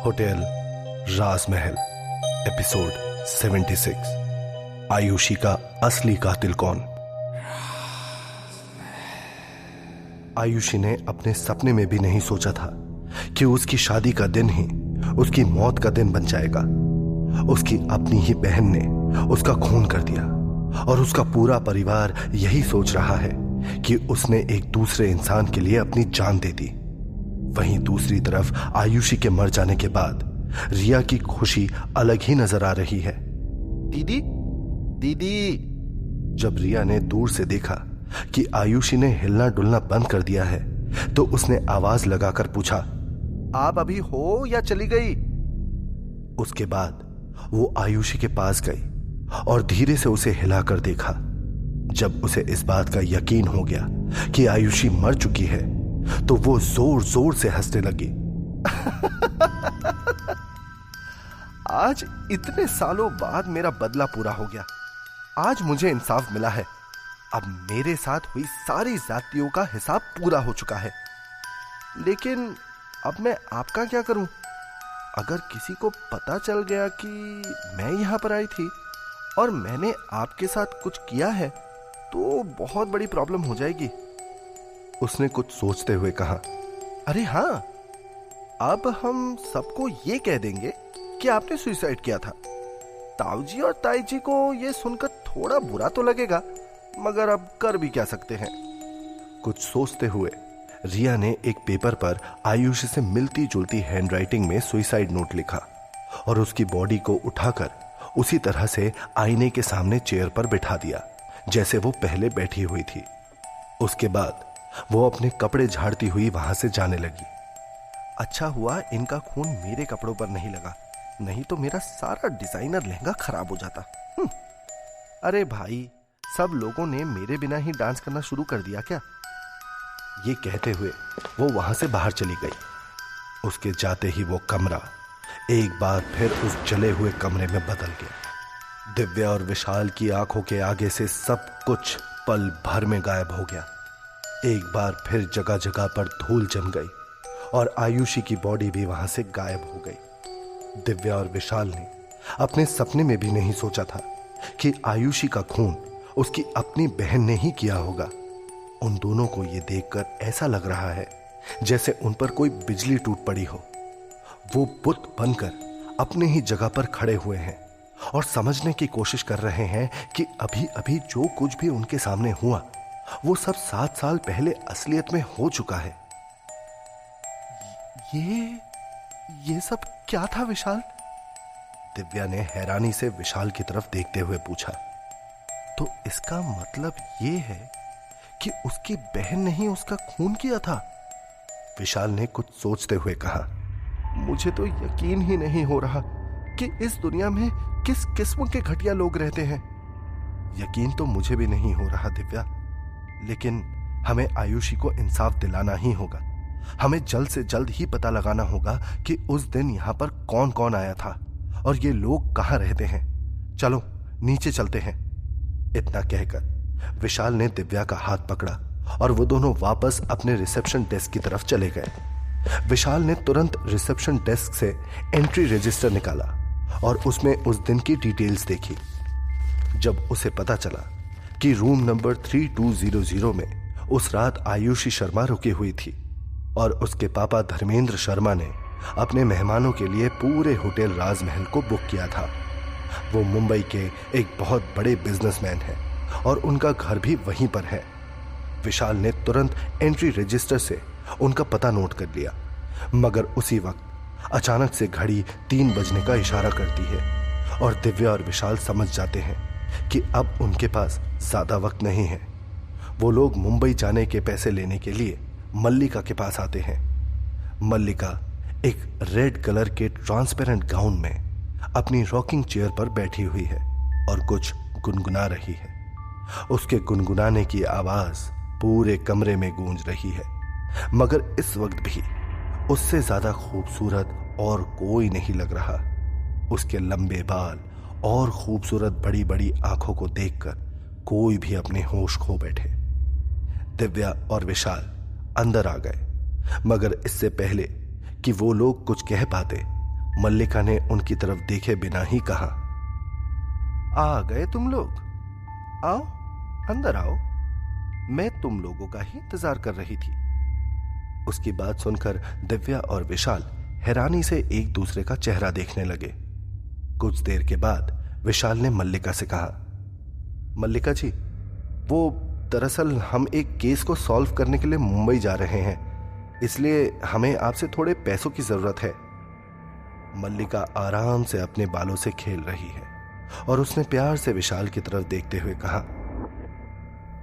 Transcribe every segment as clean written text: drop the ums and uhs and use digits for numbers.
Hotel राजमहल episode 76। Ayushi का असली कातिल कौन। आयुषी ने अपने सपने में भी नहीं सोचा था कि उसकी शादी का दिन ही उसकी मौत का दिन बन जाएगा। उसकी अपनी ही बहन ने उसका खून कर दिया और उसका पूरा परिवार यही सोच रहा है कि उसने एक दूसरे इंसान के लिए अपनी जान दे दी। वहीं दूसरी तरफ आयुषी के मर जाने के बाद रिया की खुशी अलग ही नजर आ रही है। दीदी दीदी। जब रिया ने दूर से देखा कि आयुषी ने हिलना डुलना बंद कर दिया है तो उसने आवाज लगाकर पूछा, आप अभी हो या चली गई? उसके बाद वो आयुषी के पास गई और धीरे से उसे हिलाकर देखा। जब उसे इस बात का यकीन हो गया कि आयुषी मर चुकी है तो वो जोर जोर से हंसने लगी। आज इतने सालों बाद मेरा बदला पूरा हो गया। आज मुझे इंसाफ मिला है। अब मेरे साथ हुई सारी जातियों का हिसाब पूरा हो चुका है। लेकिन अब मैं आपका क्या करूं? अगर किसी को पता चल गया कि मैं यहां पर आई थी और मैंने आपके साथ कुछ किया है तो बहुत बड़ी प्रॉब्लम हो जाएगी। उसने कुछ सोचते हुए कहा, अरे हां, अब हम सबको ये कह देंगे कि आपने सुसाइड किया था। ताऊजी और ताईजी को ये सुनकर थोड़ा बुरा तो लगेगा, मगर अब कर भी क्या सकते हैं। कुछ सोचते हुए रिया ने एक पेपर पर आयुषी से मिलती जुलती हैंडराइटिंग में सुसाइड नोट लिखा और उसकी बॉडी को उठाकर उसी तरह से आईने के सामने चेयर पर बिठा दिया जैसे वो पहले बैठी हुई थी। उसके बाद वो अपने कपड़े झाड़ती हुई वहां से जाने लगी। अच्छा हुआ इनका खून मेरे कपड़ों पर नहीं लगा, नहीं तो मेरा सारा डिजाइनर लहंगा खराब हो जाता। अरे भाई, सब लोगों ने मेरे बिना ही डांस करना शुरू कर दिया क्या? ये कहते हुए वो वहां से बाहर चली गई। उसके जाते ही वो कमरा एक बार फिर उस जले हुए कमरे में बदल गया। दिव्या और विशाल की आंखों के आगे से सब कुछ पल भर में गायब हो गया। एक बार फिर जगह जगह पर धूल जम गई और आयुषी की बॉडी भी वहां से गायब हो गई। दिव्या और विशाल ने अपने सपने में भी नहीं सोचा था कि आयुषी का खून उसकी अपनी बहन ने ही किया होगा। उन दोनों को यह देखकर ऐसा लग रहा है जैसे उन पर कोई बिजली टूट पड़ी हो। वो बुत बनकर अपने ही जगह पर खड़े हुए हैं और समझने की कोशिश कर रहे हैं कि अभी अभी जो कुछ भी उनके सामने हुआ वो सब 7 साल पहले असलियत में हो चुका है। ये सब क्या था विशाल? दिव्या ने हैरानी से विशाल की तरफ देखते हुए पूछा। तो इसका मतलब ये है कि उसकी बहन ने ही उसका खून किया था? विशाल ने कुछ सोचते हुए कहा, मुझे तो यकीन ही नहीं हो रहा कि इस दुनिया में किस किस्म के घटिया लोग रहते हैं। यकीन तो मुझे भी नहीं हो रहा दिव्या, लेकिन हमें आयुषी को इंसाफ दिलाना ही होगा। हमें जल्द से जल्द ही पता लगाना होगा कि उस दिन यहां पर कौन कौन आया था और ये लोग कहां रहते हैं। चलो नीचे चलते हैं। इतना कहकर विशाल ने दिव्या का हाथ पकड़ा और वो दोनों वापस अपने रिसेप्शन डेस्क की तरफ चले गए। विशाल ने तुरंत रिसेप्शन डेस्क से एंट्री रजिस्टर निकाला और उसमें उस दिन की डिटेल्स देखी। जब उसे पता चला कि रूम नंबर 3200 में उस रात आयुषी शर्मा रुकी हुई थी और उसके पापा धर्मेंद्र शर्मा ने अपने मेहमानों के लिए पूरे होटल राजमहल को बुक किया था। वो मुंबई के एक बहुत बड़े बिजनेसमैन हैं और उनका घर भी वहीं पर है। विशाल ने तुरंत एंट्री रजिस्टर से उनका पता नोट कर लिया, मगर उसी वक्त अचानक से घड़ी 3 बजने का इशारा करती है और दिव्या और विशाल समझ जाते हैं कि अब उनके पास ज्यादा वक्त नहीं है। वो लोग मुंबई जाने के पैसे लेने के लिए मल्लिका के पास आते हैं। मल्लिका एक रेड कलर के ट्रांसपेरेंट गाउन में अपनी रॉकिंग चेयर पर बैठी हुई है और कुछ गुनगुना रही है। उसके गुनगुनाने की आवाज पूरे कमरे में गूंज रही है, मगर इस वक्त भी उससे ज्यादा खूबसूरत और कोई नहीं लग रहा। उसके लंबे बाल और खूबसूरत बड़ी बड़ी आंखों को देखकर कोई भी अपने होश खो बैठे। दिव्या और विशाल अंदर आ गए, मगर इससे पहले कि वो लोग कुछ कह पाते मल्लिका ने उनकी तरफ देखे बिना ही कहा, आ गए तुम लोग, आओ अंदर आओ, मैं तुम लोगों का ही इंतजार कर रही थी। उसकी बात सुनकर दिव्या और विशाल हैरानी से एक दूसरे का चेहरा देखने लगे। कुछ देर के बाद विशाल ने मल्लिका से कहा, मल्लिका जी, वो दरअसल हम एक केस को सॉल्व करने के लिए मुंबई जा रहे हैं, इसलिए हमें आपसे थोड़े पैसों की जरूरत है। मल्लिका आराम से अपने बालों से खेल रही है और उसने प्यार से विशाल की तरफ देखते हुए कहा,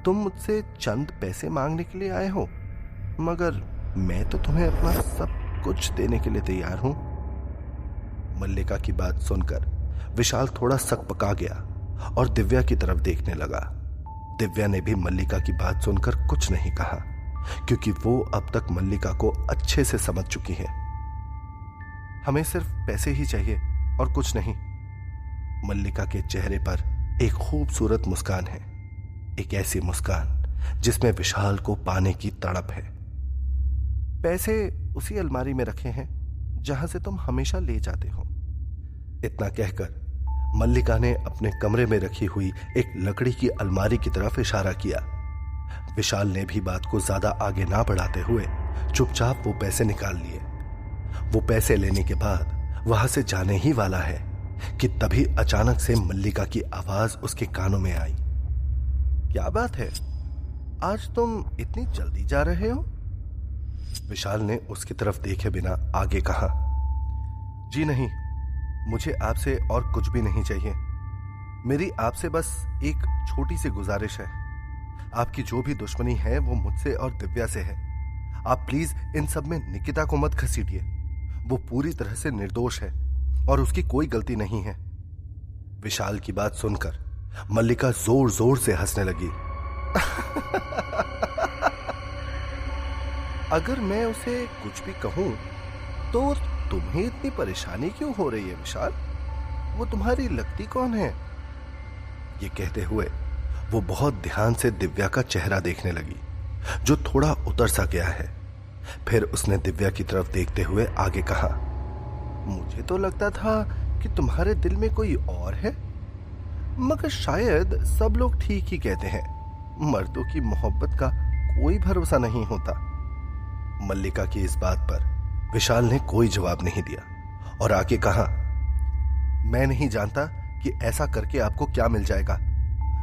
तुम मुझसे चंद पैसे मांगने के लिए आए हो, मगर मैं तो तुम्हें अपना सब कुछ देने के लिए तैयार हूं। मल्लिका की बात सुनकर विशाल थोड़ा सकपका गया और दिव्या की तरफ देखने लगा। दिव्या ने भी मल्लिका की बात सुनकर कुछ नहीं कहा, क्योंकि वो अब तक मल्लिका को अच्छे से समझ चुकी है। हमें सिर्फ पैसे ही चाहिए और कुछ नहीं। मल्लिका के चेहरे पर एक खूबसूरत मुस्कान है, एक ऐसी मुस्कान जिसमें विशाल को पाने की तड़प है। पैसे उसी अलमारी में रखे हैं जहां से तुम हमेशा ले जाते हो। इतना कहकर मल्लिका ने अपने कमरे में रखी हुई एक लकड़ी की अलमारी की तरफ इशारा किया। विशाल ने भी बात को ज्यादा आगे ना बढ़ाते हुए चुपचाप वो पैसे निकाल लिए। वो पैसे लेने के बाद वहां से जाने ही वाला है कि तभी अचानक से मल्लिका की आवाज उसके कानों में आई। क्या बात है, आज तुम इतनी जल्दी जा रहे हो? विशाल ने उसकी तरफ देखे बिना आगे कहा, जी नहीं, मुझे आपसे और कुछ भी नहीं चाहिए। मेरी आपसे बस एक छोटी सी गुजारिश है। आपकी जो भी दुश्मनी है वो मुझसे और दिव्या से है। आप प्लीज इन सब में निकिता को मत घसीटिए। वो पूरी तरह से निर्दोष है और उसकी कोई गलती नहीं है। विशाल की बात सुनकर मल्लिका जोर जोर से हंसने लगी। अगर मैं उसे कुछ भी कहूं तो तुम्हें इतनी परेशानी क्यों हो रही है विशाल? वो तुम्हारी लगती कौन है? ये कहते हुए वो बहुत ध्यान से दिव्या का चेहरा देखने लगी, जो थोड़ा उतर सा गया है। फिर उसने दिव्या की तरफ देखते हुए आगे कहा, मुझे तो लगता था कि तुम्हारे दिल में कोई और है, मगर शायद सब लोग ठीक ही कहते हैं, मर्दों की मोहब्बत का कोई भरोसा नहीं होता। मल्लिका की इस बात पर विशाल ने कोई जवाब नहीं दिया और आगे कहा, मैं नहीं जानता कि ऐसा करके आपको क्या मिल जाएगा,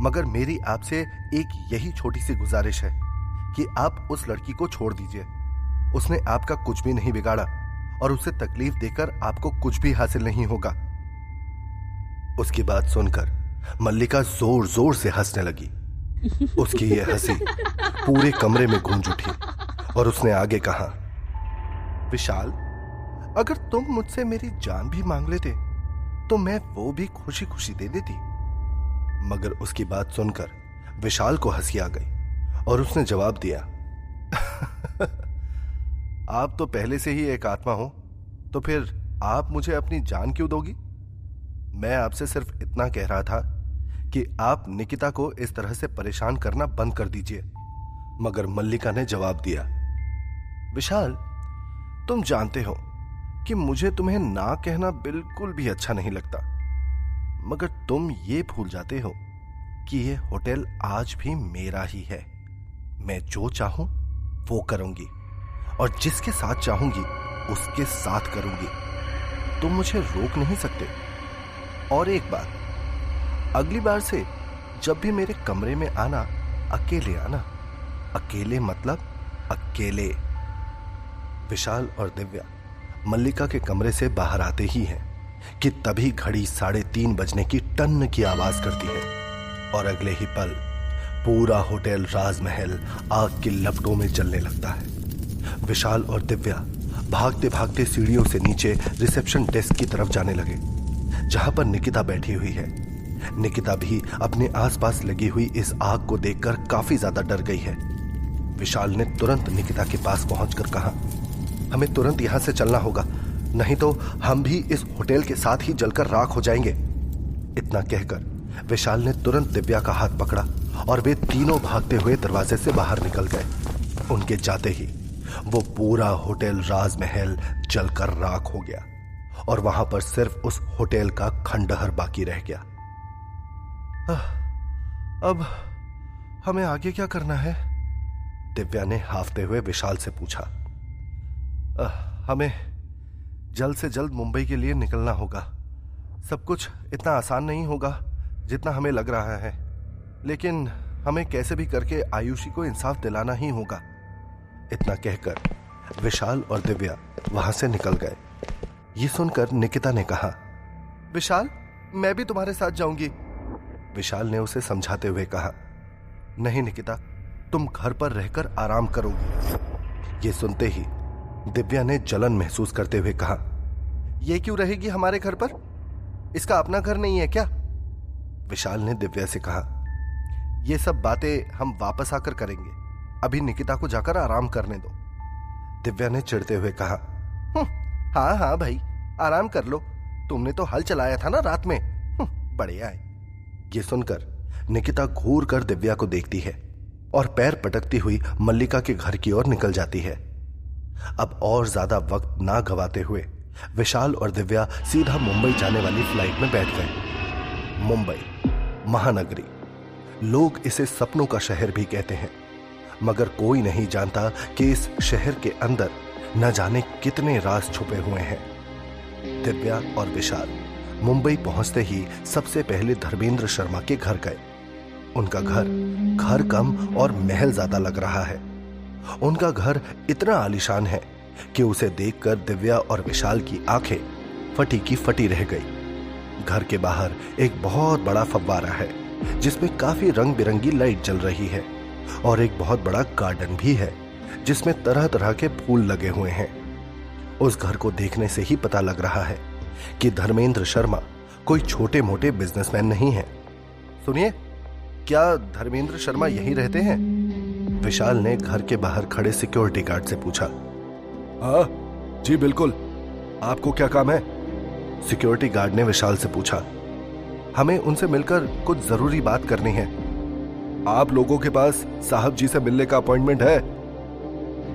मगर मेरी आपसे एक यही छोटी सी गुजारिश है कि आप उस लड़की को छोड़ दीजिए। उसने आपका कुछ भी नहीं बिगाड़ा और उसे तकलीफ देकर आपको कुछ भी हासिल नहीं होगा। उसकी बात सुनकर मल्लिका जोर जोर से हंसने लगी। उसकी यह हंसी पूरे कमरे में गूंज उठी और उसने आगे कहा, विशाल, अगर तुम मुझसे मेरी जान भी मांग लेते तो मैं वो भी खुशी खुशी दे देती। मगर उसकी बात सुनकर विशाल को हंसी आ गई और उसने जवाब दिया, आप तो पहले से ही एक आत्मा हो, तो फिर आप मुझे अपनी जान क्यों दोगी? मैं आपसे सिर्फ इतना कह रहा था कि आप निकिता को इस तरह से परेशान करना बंद कर दीजिए। मगर मल्लिका ने जवाब दिया, विशाल, तुम जानते हो कि मुझे तुम्हें ना कहना बिल्कुल भी अच्छा नहीं लगता, मगर तुम ये भूल जाते हो कि ये होटल आज भी मेरा ही है। मैं जो चाहूं वो करूंगी और जिसके साथ चाहूंगी उसके साथ करूंगी। तुम मुझे रोक नहीं सकते। और एक बात, अगली बार से जब भी मेरे कमरे में आना, अकेले आना। अकेले मतलब अकेले। विशाल और दिव्या मल्लिका के कमरे से बाहर आते ही हैं कि तभी घड़ी 3:30 बजने की टन की आवाज करती है और अगले ही पल पूरा होटल राजमहल आग की लपटों में जलने लगता है। विशाल और दिव्या भागते भागते सीढ़ियों से नीचे रिसेप्शन डेस्क की तरफ जाने लगे, जहां पर निकिता बैठी हुई है। निकिता भी अपने आसपास लगी हुई इस आग को देखकर काफी ज्यादा डर गई है। विशाल ने तुरंत निकिता के पास पहुंचकर कहा, हमें तुरंत यहां से चलना होगा, नहीं तो हम भी इस होटल के साथ ही जलकर राख हो जाएंगे। इतना कहकर विशाल ने तुरंत दिव्या का हाथ पकड़ा और वे तीनों भागते हुए दरवाजे से बाहर निकल गए। उनके जाते ही वो पूरा होटल राजमहल जलकर राख हो गया और वहां पर सिर्फ उस होटल का खंडहर बाकी रह गया। अब हमें आगे क्या करना है? दिव्या ने हाफते हुए विशाल से पूछा। हमें जल्द से जल्द मुंबई के लिए निकलना होगा। सब कुछ इतना आसान नहीं होगा जितना हमें लग रहा है, लेकिन हमें कैसे भी करके आयुषी को इंसाफ दिलाना ही होगा। इतना कहकर विशाल और दिव्या वहां से निकल गए। ये सुनकर निकिता ने कहा, विशाल, मैं भी तुम्हारे साथ जाऊंगी। विशाल ने उसे समझाते हुए कहा, नहीं निकिता, तुम घर पर रहकर आराम करोगी। ये सुनते ही दिव्या ने जलन महसूस करते हुए कहा, यह क्यों रहेगी हमारे घर पर? इसका अपना घर नहीं है क्या? विशाल ने दिव्या से कहा, ये सब बातें हम वापस आकर करेंगे, अभी निकिता को जाकर आराम करने दो। दिव्या ने चिढ़ते हुए कहा, हाँ हाँ भाई, आराम कर लो, तुमने तो हल चलाया था ना रात में, बढ़िया है। ये सुनकर निकिता घूर कर दिव्या को देखती है और पैर पटकती हुई मल्लिका के घर की ओर निकल जाती है। अब और ज्यादा वक्त ना गवाते हुए विशाल और दिव्या सीधा मुंबई जाने वाली फ्लाइट में बैठ गए। मुंबई महानगरी, लोग इसे सपनों का शहर भी कहते हैं, मगर कोई नहीं जानता कि इस शहर के अंदर न जाने कितने राज छुपे हुए हैं। दिव्या और विशाल मुंबई पहुंचते ही सबसे पहले धर्मेंद्र शर्मा के घर गए। उनका घर कम और महल ज्यादा लग रहा है। उनका घर इतना आलीशान है कि उसे देखकर दिव्या और विशाल की आंखें फटी की फटी रह गई। घर के बाहर एक बहुत बड़ा फव्वारा है जिसमें काफी रंग बिरंगी लाइट जल रही है और एक बहुत बड़ा गार्डन भी है जिसमें तरह तरह के फूल लगे हुए हैं। उस घर को देखने से ही पता लग रहा है कि धर्मेंद्र शर्मा कोई छोटे मोटे बिजनेसमैन नहीं है। सुनिए, क्या धर्मेंद्र शर्मा यहीं रहते हैं? विशाल ने घर के बाहर खड़े सिक्योरिटी गार्ड से पूछा। हाँ जी बिल्कुल, आपको क्या काम है? सिक्योरिटी गार्ड ने विशाल से पूछा। हमें उनसे मिलकर कुछ जरूरी बात करनी है। आप लोगों के पास साहब जी से मिलने का अपॉइंटमेंट है?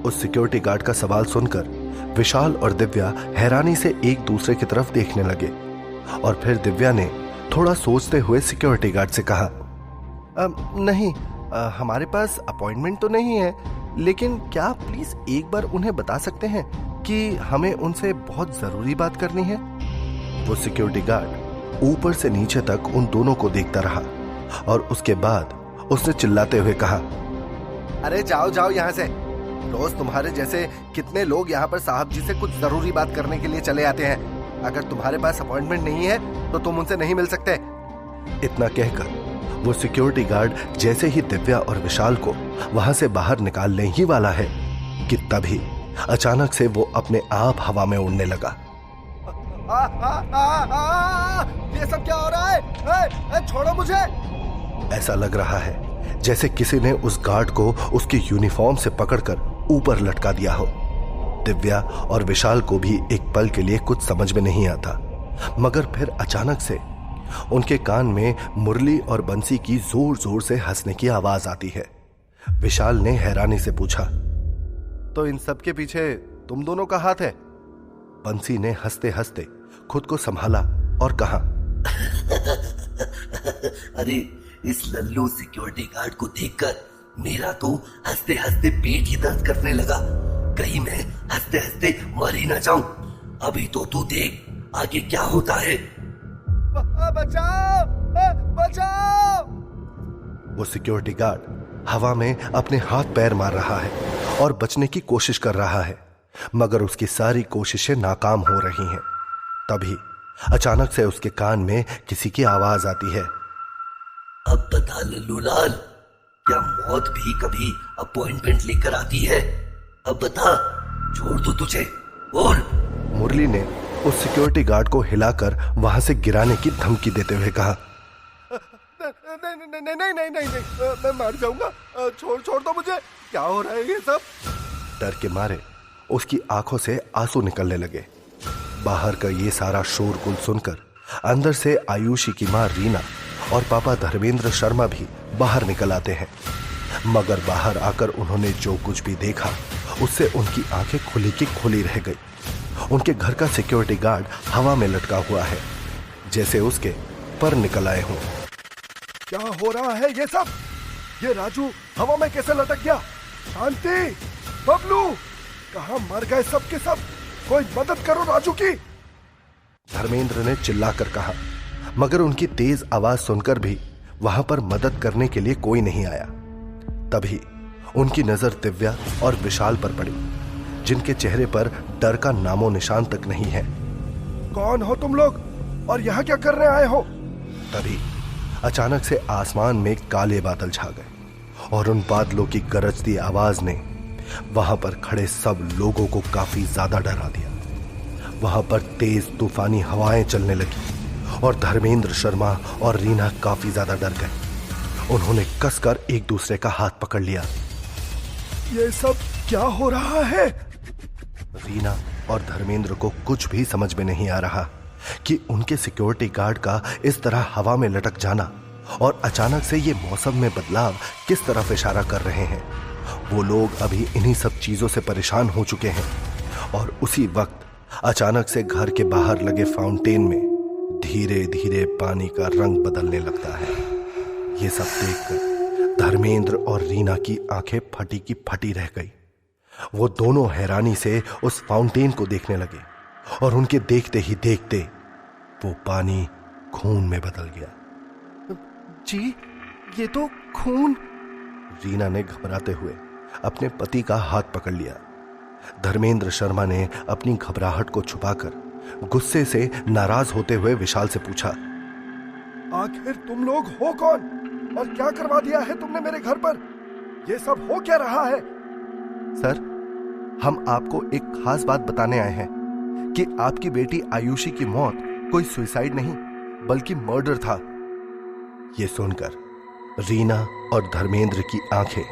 उस सिक्योरिटी गार्ड का सवाल सुनकर विशाल और दिव्या हैरानी से एक दूसरे की तरफ देखने लगे और फिर दिव्या ने थोड़ा सोचते हुए सिक्योरिटी गार्ड से कहा, नहीं, हमारे पास अपॉइंटमेंट तो नहीं है, लेकिन क्या आप प्लीज एक बार उन्हें बता सकते हैं कि हमें उनसे बहुत जरूरी बात करनी है? वो सिक्योरिटी गार्ड ऊपर से नीचे तक उन दोनों को देखता रहा और उसके बाद उसने चिल्लाते हुए कहा, अरे जाओ जाओ यहां से। रोज तुम्हारे जैसे कितने लोग यहाँ पर साहब जी से कुछ जरूरी बात करने के लिए चले आते हैं। अगर तुम्हारे पास अपॉइंटमेंट नहीं है तो तुम उनसे नहीं मिल सकते। इतना कहकर वो सिक्योरिटी गार्ड जैसे ही दिव्या और विशाल को वहां से बाहर निकालने ही वाला है कि तभी अचानक से वो अपने आप हवा में उड़ने लगा। ये सब क्या हो रहा है? छोड़ो मुझे। ऐसा लग रहा है जैसे किसी ने उस गार्ड को उसकी यूनिफॉर्म से पकड़कर ऊपर लटका दिया हो। दिव्या और विशाल को भी एक पल के लिए कुछ समझ में नहीं आता, मगर फिर अचानक से उनके कान में मुरली और बंसी की जोर जोर से हंसने की आवाज आती है। विशाल ने हैरानी से पूछा, तो इन सब के पीछे तुम दोनों का हाथ है? बंसी ने हंसते हंसते खुद को संभाला और कहा, अरे इस लल्लू सिक्योरिटी गार्ड को देखकर मेरा तो हंसते हंसते पेट ही दर्द करने लगा। कहीं मैं हंसते हंसते मर ही ना जाऊं। अभी तो तू देख आगे क्या होता है। बचाओ, बचाओ! वो सिक्योरिटी गार्ड हवा में अपने हाथ पैर मार रहा है और बचने की कोशिश कर रहा है, मगर उसकी सारी कोशिशें नाकाम हो रही हैं। तभी अचानक से उसके कान में किसी की आवाज आती है, अब बता लल्लू लाल, क्या मौत भी कभी अपॉइंटमेंट लेकर आती है? अब बता, छोड़ दो तुझे। और मुरली ने उस सिक्योरिटी गार्ड को हिलाकर वहां से गिराने की धमकी देते हुए कहा, नहीं, मैं मर जाऊंगा, छोड़ दो मुझे। क्या हो रहा है ये सब? डर के मारे उसकी आंखों से आंसू निकलने लगे। बाहर का ये सारा शोरगुल सुनकर अंदर से आयुषी की मां रीना और पापा धर्मेंद्र शर्मा भी बाहर निकल आते हैं, मगर बाहर आकर उन्होंने जो कुछ भी देखा उससे उनकी आंखें खुली की खुली रह गई। उनके घर का सिक्योरिटी गार्ड हवा में लटका हुआ है, जैसे उसके पर निकल आए हों। क्या हो रहा है ये सब? ये राजू हवा में कैसे लटक गया? शांति, बबलू, कहां मर गए सब के सब? कोई मदद करो राजू की। धर्मेंद्र ने चिल्लाकर कहा, मगर उनकी तेज आवाज सुनकर भी वहां पर मदद करने के लिए कोई नहीं आया। तभी उनकी नजर दिव्या और विशाल पर पड़ी, जिनके चेहरे पर डर का नामो निशान तक नहीं है। कौन हो तुम लोग और यहाँ क्या करने आए हो? तभी अचानक से आसमान में काले बादल छा गए और उन बादलों की गरजती आवाज ने वहां पर खड़े सब लोगों को काफी ज्यादा डरा दिया। वहां पर तेज तूफानी हवाएं चलने लगी और धर्मेंद्र शर्मा और रीना काफी ज्यादा डर गए। उन्होंने कसकर एक दूसरे का हाथ पकड़ लिया। ये सब क्या हो रहा है? रीना और धर्मेंद्र को कुछ भी समझ में नहीं आ रहा कि उनके सिक्योरिटी गार्ड का इस तरह हवा में लटक जाना और अचानक से ये मौसम में बदलाव किस तरफ इशारा कर रहे हैं। वो लोग अभी इन्हीं सब चीजों से परेशान हो चुके हैं और उसी वक्त अचानक से घर के बाहर लगे फाउंटेन में धीरे धीरे पानी का रंग बदलने लगता है। ये सब देखकर धर्मेंद्र और रीना की आंखें फटी की फटी रह गई। वो दोनों हैरानी से उस फाउंटेन को देखने लगे और उनके देखते ही देखते वो पानी खून में बदल गया। जी, ये तो खून। रीना ने घबराते हुए अपने पति का हाथ पकड़ लिया। धर्मेंद्र शर्मा ने अपनी घबराहट को छुपाकर गुस्से से नाराज होते हुए विशाल से पूछा, आखिर तुम लोग हो कौन और क्या करवा दिया है तुमने मेरे घर पर? ये सब हो क्या रहा है? सर, हम आपको एक खास बात बताने आए हैं कि आपकी बेटी आयुषी की मौत कोई सुसाइड नहीं बल्कि मर्डर था। ये सुनकर रीना और धर्मेंद्र की आंखें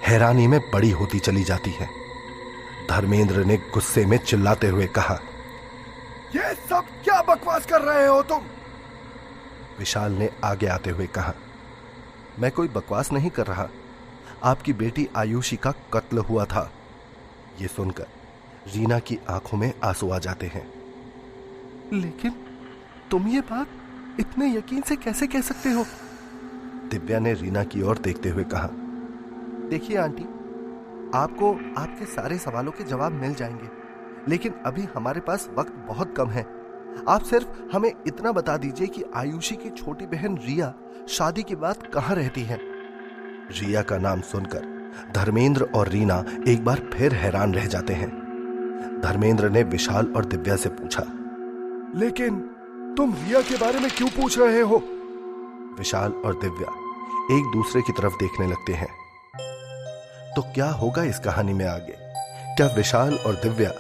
हैरानी में बड़ी होती चली जाती हैं। धर्मेंद्र ने गुस्से में चिल्लाते हुए कहा, ये सब क्या बकवास कर रहे हो तुम? विशाल ने आगे आते हुए कहा, मैं कोई बकवास नहीं कर रहा, आपकी बेटी आयुषी का कत्ल हुआ था। ये सुनकर रीना की आंखों में आंसू आ जाते हैं। लेकिन तुम ये बात इतने यकीन से कैसे कह सकते हो? दिव्या ने रीना की ओर देखते हुए कहा, देखिए आंटी, आपको आपके सारे सवालों के जवाब मिल जाएंगे, लेकिन अभी हमारे पास वक्त बहुत कम है। आप सिर्फ हमें इतना बता दीजिए कि आयुषी की छोटी बहन रिया शादी के बाद कहां रहती है। रिया का नाम सुनकर धर्मेंद्र और रीना एक बार फिर हैरान रह जाते हैं। धर्मेंद्र ने विशाल और दिव्या से पूछा, लेकिन तुम रिया के बारे में क्यों पूछ रहे हो? विशाल और दिव्या एक दूसरे की तरफ देखने लगते हैं। तो क्या होगा इस कहानी में आगे? क्या विशाल और दिव्या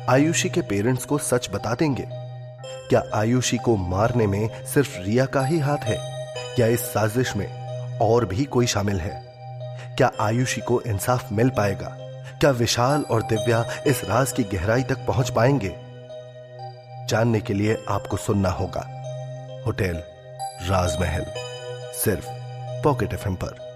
आयुषी के पेरेंट्स को सच बता देंगे? क्या आयुषी को मारने में सिर्फ रिया का ही हाथ है या इस साजिश में और भी कोई शामिल है? क्या आयुषी को इंसाफ मिल पाएगा? क्या विशाल और दिव्या इस राज की गहराई तक पहुंच पाएंगे? जानने के लिए आपको सुनना होगा होटल राजमहल, सिर्फ पॉकेट एफएम पर।